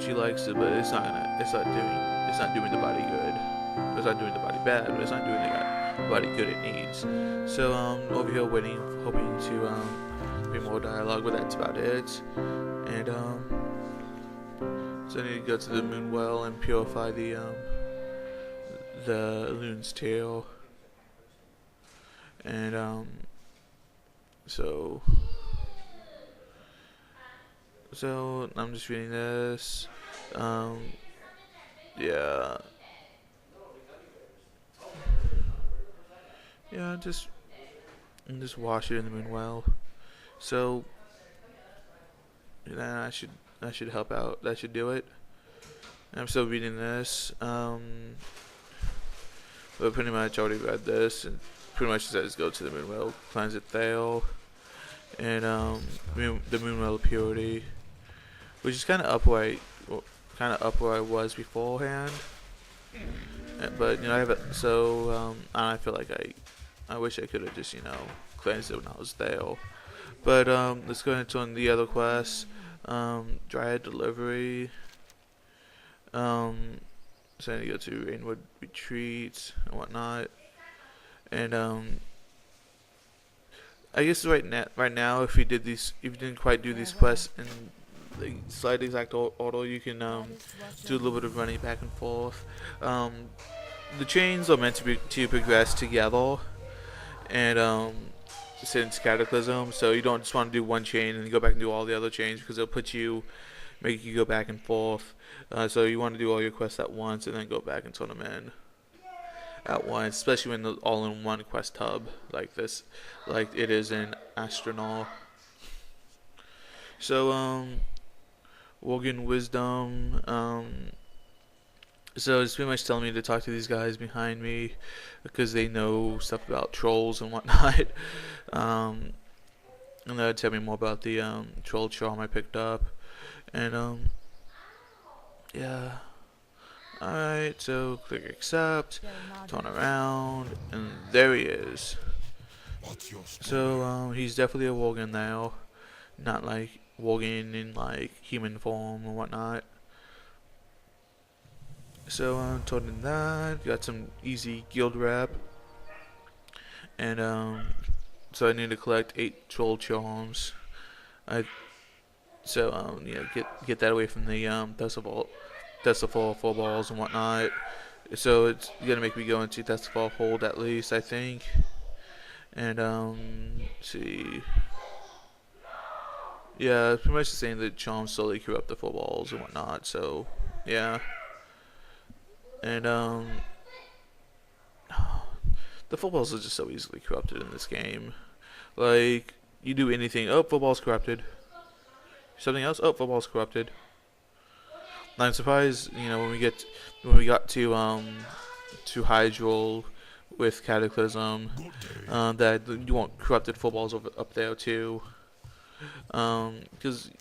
she likes it, but it's not doing the body good. It's not doing the body bad, but it's not doing the body good it needs. So over here waiting, hoping to be more dialogue, but that's about it. And so I need to go to the Moonwell and purify the loon's tail. And so I'm just reading this. Yeah. Yeah, just wash it in the Moonwell. So yeah, that should help out. That should do it. I'm still reading this. But pretty much already read this, and pretty much says go to the Moonwell, cleanse it Thale, and the Moonwell purity, which is kind of up where I was beforehand. But I have it, so I feel like I wish I could have just cleansed it when I was Thale. But let's go into on the other quests. Dryad Delivery. So I need to go to Rainwood Retreat and whatnot. And I guess right now, if you didn't quite do these quests in the slight exact order, you can do a little bit of running back and forth. The chains are meant to progress together, and since Cataclysm, so you don't just want to do one chain and go back and do all the other chains, because it'll make you go back and forth. So you want to do all your quests at once and then go back and turn them in at once, especially when they're all in one quest hub like this, like it is in Astronaut. So Worgen Wisdom. So it's pretty much telling me to talk to these guys behind me because they know stuff about trolls and whatnot. And they'll tell me more about the troll charm I picked up. And yeah. Alright, so click accept, turn around, and there he is. So he's definitely a Worgen now, not like Worgen in like human form or whatnot. So turning that, got some easy guild rep, and so I need to collect 8 TrollCharms. Get that away from the Thessalfall 4 balls and whatnot. So it's gonna make me go into Thessalfall hold at least, I think. And see, yeah, it's pretty much the same. That charms slowly corrupt the 4 balls and whatnot. So yeah, and the 4 balls are just so easily corrupted in this game. Like you do anything, oh, 4 balls corrupted. Something else, oh, 4 balls corrupted. I'm surprised, when we got to Hydrol with Cataclysm, that you want corrupted 4 balls up there too. Because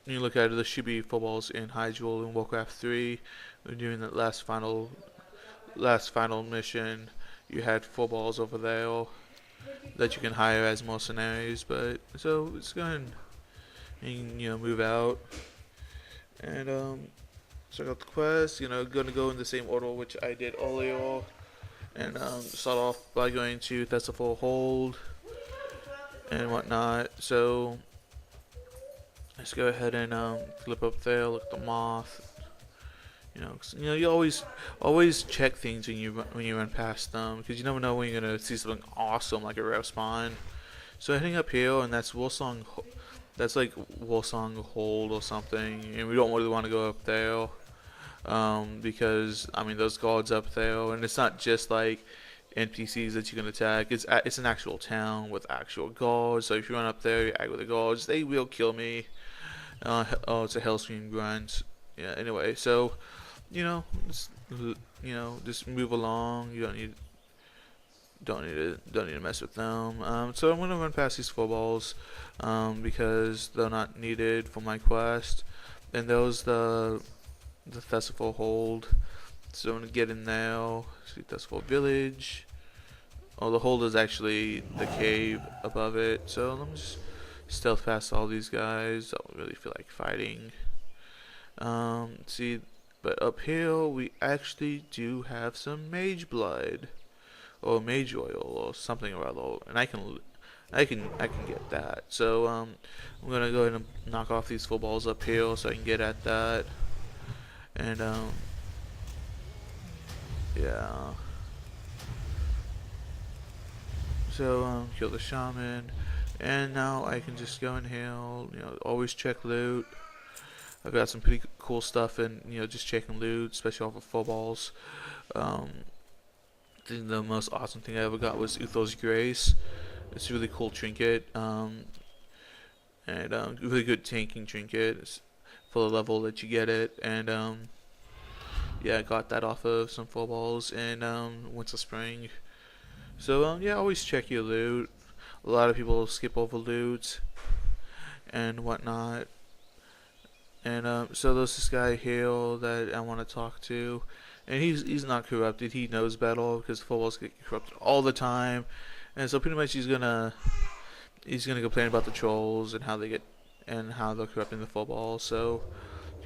when you look at it, there should be 4 balls in Hydrol in Warcraft 3. During that last final mission, you had 4 balls over there that you can hire as mercenaries. But so it's going, and move out. And check out the quest. Gonna go in the same order which I did earlier, and start off by going to Thessalfall Hold and whatnot. So let's go ahead and flip up there. Look at the moth. You always check things when you run past them, because you never know when you're gonna see something awesome like a rare spawn. So heading up here, and that's Wolsong. That's like Wolsong Hold or something, and we don't really want to go up there, because those guards up there, and it's not just like NPCs that you can attack. It's an actual town with actual guards. So if you run up there, you act with the guards, they will kill me. It's a Hellscream grunt. Yeah. Anyway, so just move along. You don't need to mess with them. So I'm gonna run past these 4 balls, because they're not needed for my quest. And those the Thessalfall Hold. So I'm gonna get in there. See Thessalfall Village. Oh, the hold is actually the cave above it. So let me just stealth past all these guys. I don't really feel like fighting. See, but up here we actually do have some mage blood or mage oil or something or other, and I can get that. So I'm gonna go ahead and knock off these footballs up here so I can get at that. And yeah. So kill the shaman, and now I can just go in here. Always check loot. I've got some pretty cool stuff in, just checking loot, especially off of footballs. I think the most awesome thing I ever got was Uther's Grace. It's a really cool trinket, and really good tanking trinket. It's for the level that you get it, and yeah, I got that off of some footballs in Winter Spring. So yeah, always check your loot. A lot of people skip over loot and whatnot. And so there's this guy here that I want to talk to, and he's not corrupted. He knows better because footballs get corrupted all the time, and so pretty much he's gonna complain about the trolls and how they're corrupting the football. So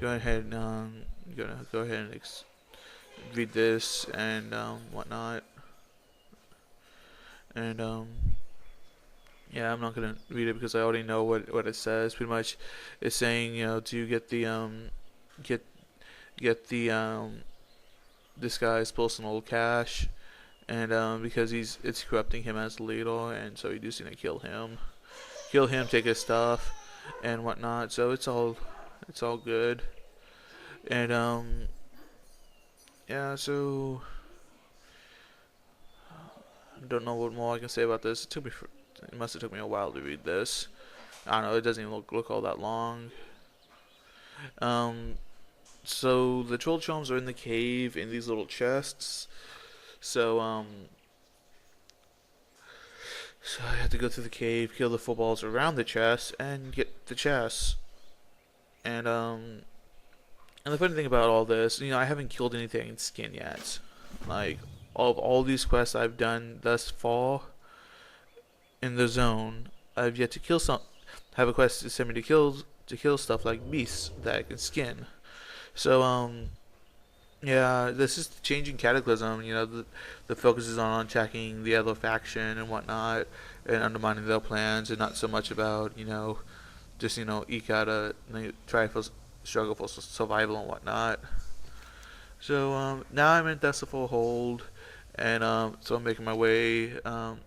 go ahead and gonna go ahead and read this and whatnot. And yeah, I'm not gonna read it because I already know what it says. Pretty much, it's saying to get the this guy's personal cash, and because it's corrupting him as the leader, and so he's just gonna kill him, take his stuff, and whatnot. So it's all good, and yeah. So I don't know what more I can say about this. It must have took me a while to read this. I don't know. It doesn't even look all that long. So the TrollCharms are in the cave in these little chests. So so I had to go through the cave, kill the footballs around the chest, and get the chests. And the funny thing about all this, I haven't killed anything in skin yet. Like of all these quests I've done thus far in the zone, I've yet to kill have a quest to send me to kill stuff like beasts that I can skin. So yeah, this is the changing Cataclysm. The focus is on attacking the other faction and whatnot, and undermining their plans, and not so much about just eke out try for struggle for survival and whatnot. So now I'm in Thessal Hold. And so I'm making my way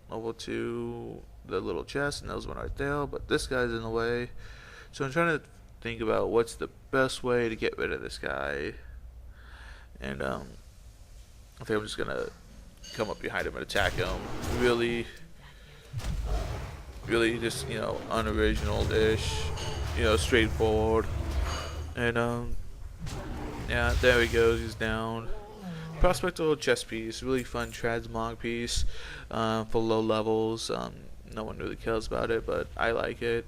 over to the little chest, and there's one right there, but this guy's in the way. So I'm trying to think about what's the best way to get rid of this guy. And I think I'm just gonna come up behind him and attack him. Really just unoriginal-ish, straightforward. And yeah, there he goes. He's down. Prospector chest piece, really fun transmog piece for low levels. No one really cares about it, but I like it.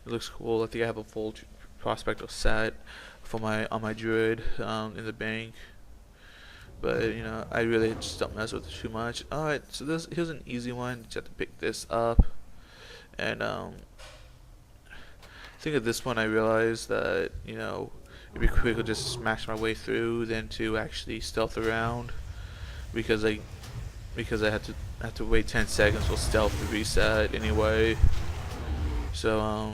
It looks cool. I think I have a full Prospector set for on my Druid in the bank. But I really just don't mess with it too much. Alright, so here's an easy one. Just have to pick this up. And I think at this point I realized that it'd be quicker to just smash my way through than to actually stealth around, because I have to wait 10 seconds for stealth to reset anyway. So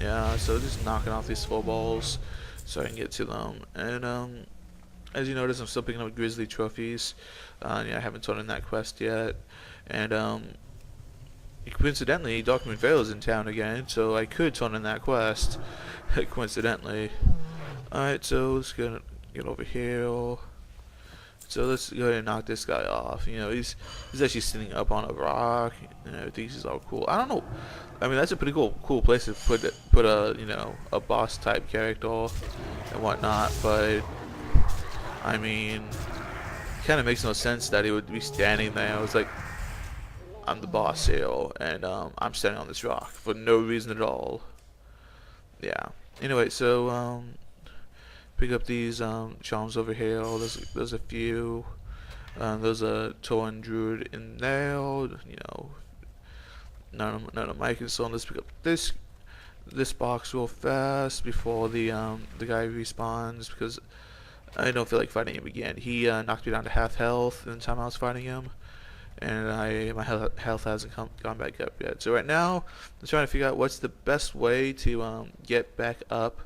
yeah, so just knocking off these footballs so I can get to them. And as you notice, I'm still picking up Grizzly trophies. I haven't turned in that quest yet, and coincidentally, Document Vale is in town again, so I could turn in that quest. Coincidentally. Alright, so let's get over here. So let's go ahead and knock this guy off. He's actually sitting up on a rock, and everything. He's all cool. I don't know. I mean, that's a pretty cool place to put a boss type character and whatnot. But I mean, it kind of makes no sense that he would be standing there. I was like, I'm the boss here, and I'm standing on this rock for no reason at all. Yeah. Anyway, so pick up these charms over here. There's a few. There's a Torn Druid in there. None of my concern. Let's pick up this this box real fast before the guy respawns, because I don't feel like fighting him again. He knocked me down to half health in the time I was fighting him, and my health hasn't gone back up yet. So right now, I'm trying to figure out what's the best way to get back up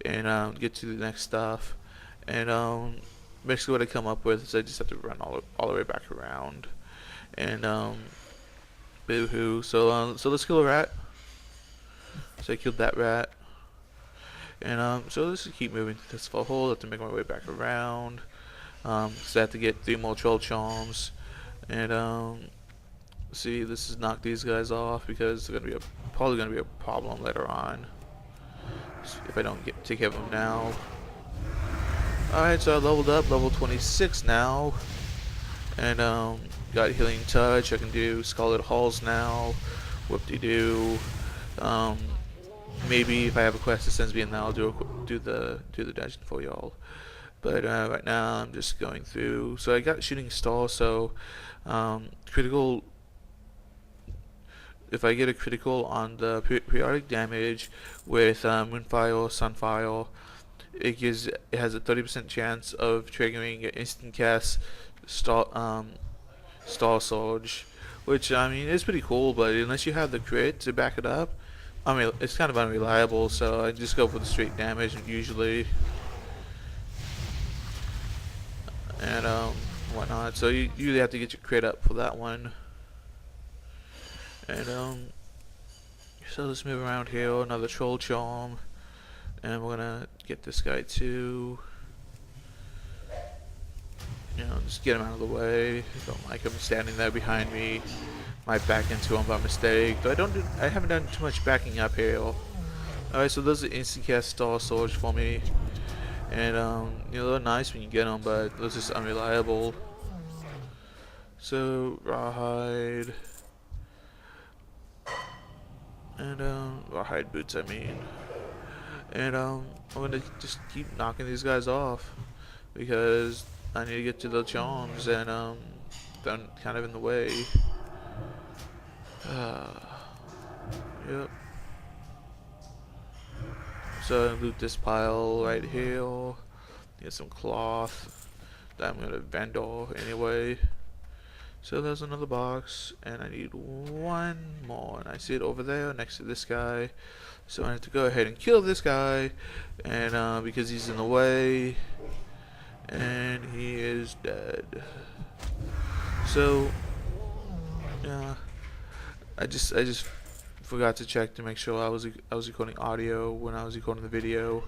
and get to the next stuff. And basically what I come up with is I just have to run all the way back around. And boo-hoo. So let's kill a rat. So I killed that rat. And so let's just keep moving this full hole. I have to make my way back around. So I have to get 3 more TrollCharms. And see, this is knock these guys off because they're gonna be probably gonna be a problem later on if I don't take care of them now. Alright, so I leveled up, level 26 now, and got Healing Touch. I can do Scarlet Halls now. Whoop-de-doo. Maybe if I have a quest that sends me in, I'll do the dungeon for y'all. But right now I'm just going through. So I got Shooting Star. So critical. If I get a critical on the periodic damage with Moonfire or Sunfire, it has a 30% chance of triggering an instant cast Star Surge, which I mean is pretty cool. But unless you have the crit to back it up, I mean it's kind of unreliable. So I just go for the straight damage usually, and whatnot. So you usually have to get your crit up for that one. And so let's move around here. Another TrollCharm, and we're gonna get this guy too. Just get him out of the way. Don't like him standing there behind me. Might back into him by mistake. Though I haven't done too much backing up here. Alright, so those are instant cast Star Surge for me, and they're nice when you get them, but those are just unreliable. So Rawhide. And Rawhide boots, I mean. And I'm gonna just keep knocking these guys off because I need to get to the charms, and they're kind of in the way. Yep. So I loot this pile right here. Get some cloth that I'm gonna vendor anyway. So there's another box, and I need one more, and I see it over there next to this guy. So I have to go ahead and kill this guy, and because he's in the way, and he is dead. So yeah, I just forgot to check to make sure I was recording audio when I was recording the video.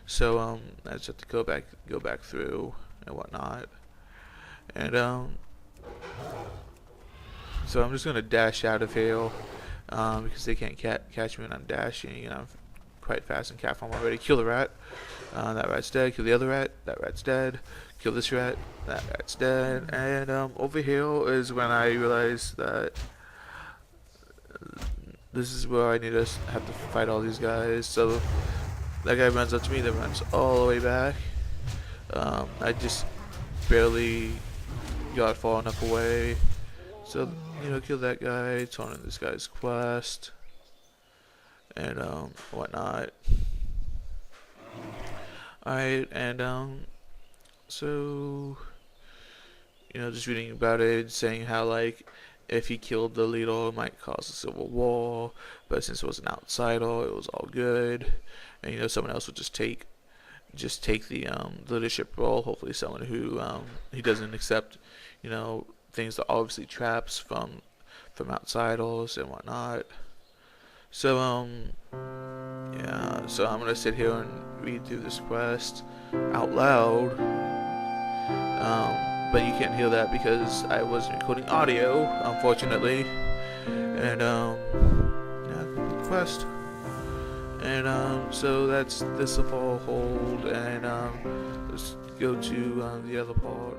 So I just have to go back through and whatnot, and so I'm just gonna dash out of here because they can't catch me when I'm dashing, and I'm quite fast in cat form already. Kill the rat. That rat's dead. Kill the other rat. That rat's dead. Kill this rat. That rat's dead. And over here is when I realized that this is where I need to have to fight all these guys. So that guy runs up to me. That runs all the way back. I just barely got far enough away. So, kill that guy, turn in this guy's quest, and whatnot. Alright, and so just reading about it, saying how like if he killed the leader it might cause a civil war, but since it was an outsider it was all good, and someone else would just take the leadership role, hopefully someone who he doesn't accept things that are obviously traps from outsiders and whatnot. So yeah, so I'm gonna sit here and read through this quest out loud, but you can't hear that because I wasn't recording audio, unfortunately. And yeah, quest. And so that's this will hold, and let's go to the other part.